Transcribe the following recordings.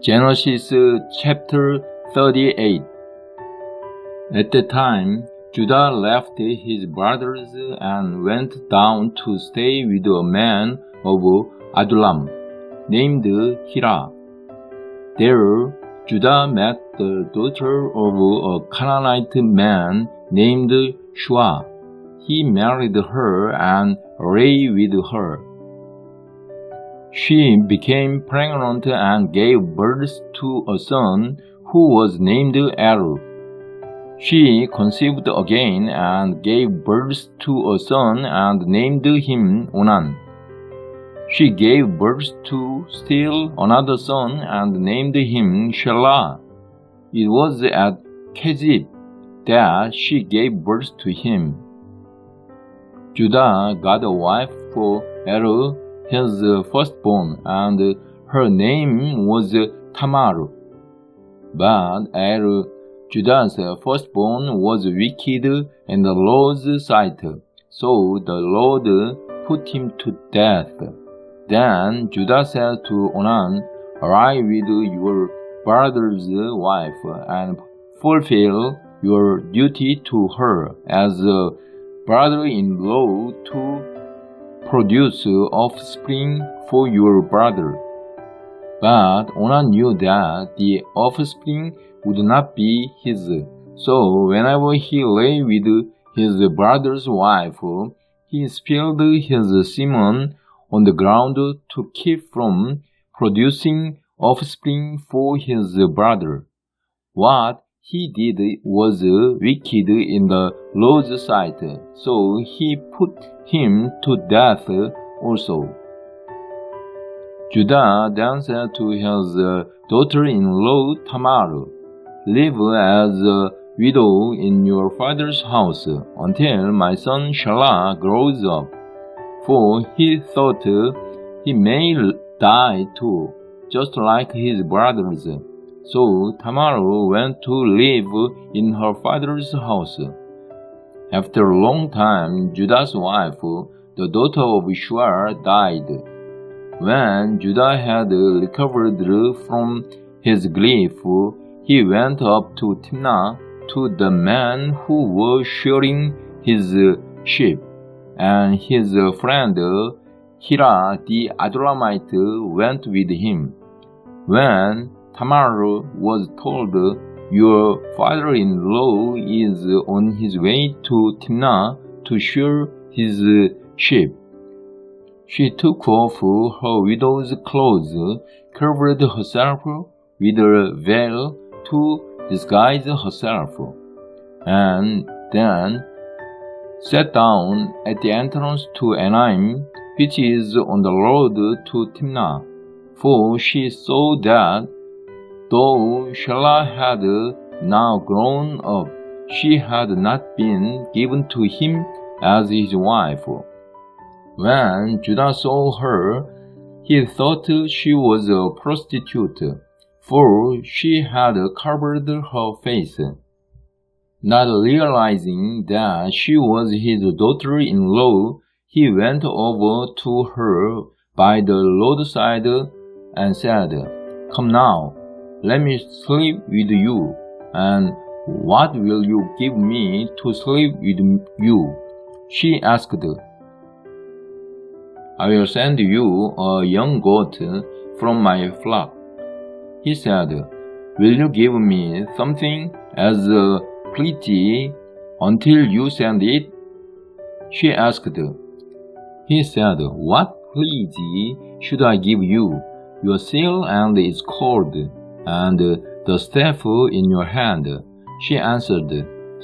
Genesis chapter 38. At that time, Judah left his brothers and went down to stay with a man of Adullam, named Hira. There, Judah met the daughter of a Canaanite man named Shua. He married her and lay with her. She became pregnant and gave birth to a son who was named Er. She conceived again and gave birth to a son and named him Onan. She gave birth to still another son and named him Shelah. It was at Kezib that she gave birth to him. Judah got a wife for Er, his firstborn, and her name was Tamar. But Er, Judah's firstborn, was wicked in the Lord's sight, so the Lord put him to death. Then Judah said to Onan, "Lie with your brother's wife and fulfill your duty to her as a brother-in-law to produce offspring for your brother." But Onan knew that the offspring would not be his, so whenever he lay with his brother's wife, he spilled his semen on the ground to keep from producing offspring for his brother. What he did was wicked in the Lord's sight, so he put him to death also. Judah then said to his daughter-in-law Tamar, "Live as a widow in your father's house until my son Shelah grows up," for he thought he may die too, just like his brothers. So Tamar went to live in her father's house. After a long time, Judah's wife, the daughter of Shua, died. When Judah had recovered from his grief, he went up to Timnah to the man who was shearing his sheep, and his friend Hira the Adullamite went with him. When Tamar was told, "Your father-in-law is on his way to Timnah to shear his sheep," she took off her widow's clothes, covered herself with a veil to disguise herself, and then sat down at the entrance to Enaim, which is on the road to Timnah, for she saw that though Shelah had now grown up, she had not been given to him as his wife. When Judah saw her, he thought she was a prostitute, for she had covered her face. Not realizing that she was his daughter-in-law, he went over to her by the roadside and said, "Come now, let me sleep with you, and what will you give me to sleep with you?" She asked. "I will send you a young goat from my flock." He said, "Will you give me something as a pledge until you send it?" She asked. He said, "What pledge should I give you? Your seal and its cord, and the staff in your hand." She answered.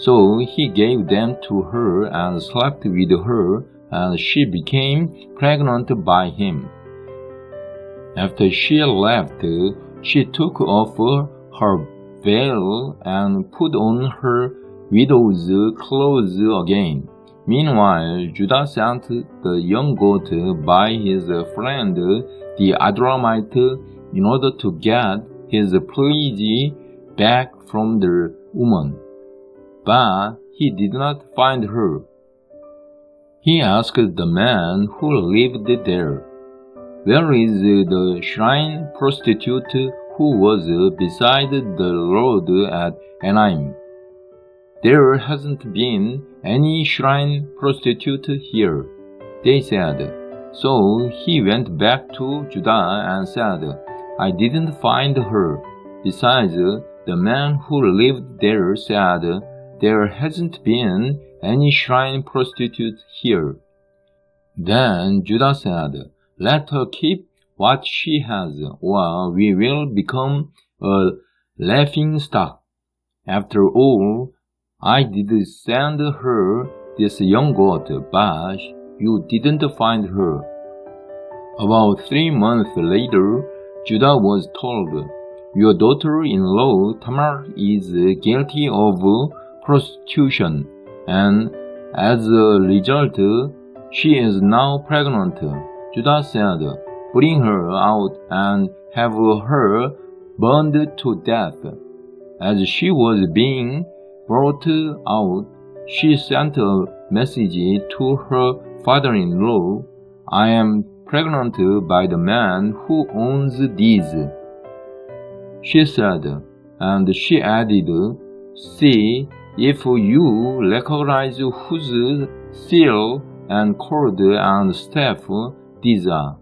So he gave them to her and slept with her, and she became pregnant by him. After she left, she took off her veil and put on her widow's clothes again. Meanwhile, Judah sent the young goat by his friend the Adullamite in order to get his pledge back from the woman. But he did not find her. He asked the man who lived there, "Where is the shrine prostitute who was beside the road at Enaim. There hasn't been any shrine prostitute here, they said. So he went back to Judah and said, I didn't find her. Besides, the man who lived there said, there hasn't been any shrine prostitute here. Then Judah said, let her keep what she has, or we will become a laughing stock. After all, I did send her this young goat, but you didn't find her. About 3 months later, Judah was told, your daughter-in-law Tamar is guilty of prostitution, and as a result, she is now pregnant. Judah said, bring her out and have her burned to death. As she was being brought out, she sent a message to her father-in-law, I am pregnant by the man who owns these. She said, and she added, see if you recognize whose seal and cord and staff these are.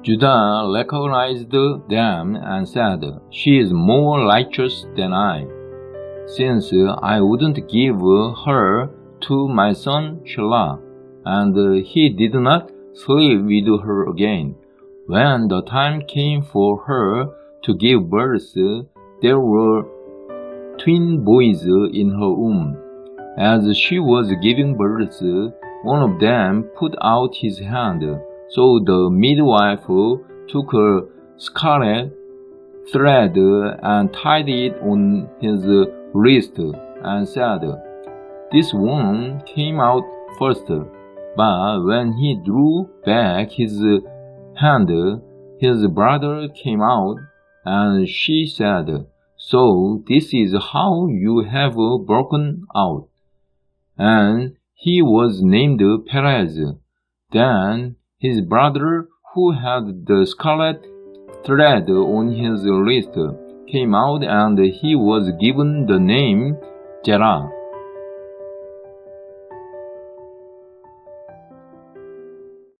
Judah recognized them and said, she is more righteous than I, since I wouldn't give her to my son Shelah, and he did not sleep with her again. When the time came for her to give birth, there were twin boys in her womb. As she was giving birth, one of them put out his hand. So the midwife took a scarlet thread and tied it on his wrist and said, this one came out first. But when he drew back his hand, his brother came out, and she said, so this is how you have broken out. And he was named Perez. Then his brother, who had the scarlet thread on his wrist, came out, and he was given the name Zerah.